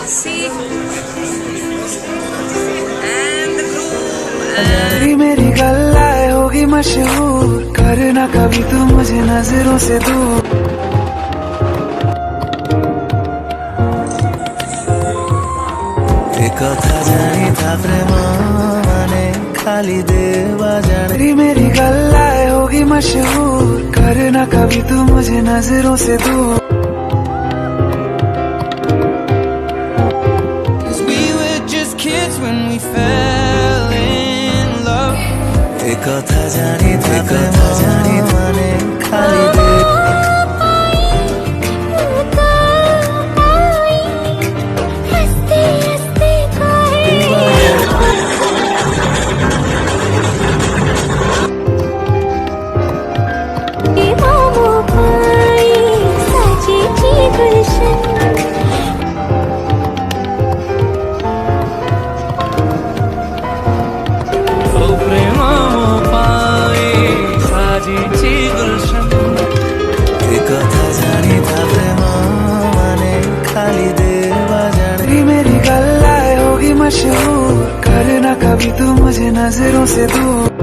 See, and the groove. तेरी मेरी गल्लाए होगी मशहूर, करना कभी तू मुझे नजरों से दूर। কথা জানি তা প্রেম মানে खाली देवा जाने। तेरी मेरी गल्लाए होगी मशहूर, करना कभी तू मुझे नजरों से दूर। We were just kids when we fell in love। কথা জানি তা প্রেম জানি মানে खाली কথা জানি তা প্রেম মানে खाली देवा जाने। तेरी मेरी गल्लाए होगी मशहूर, करना कभी तू मुझे नजरों से दूर।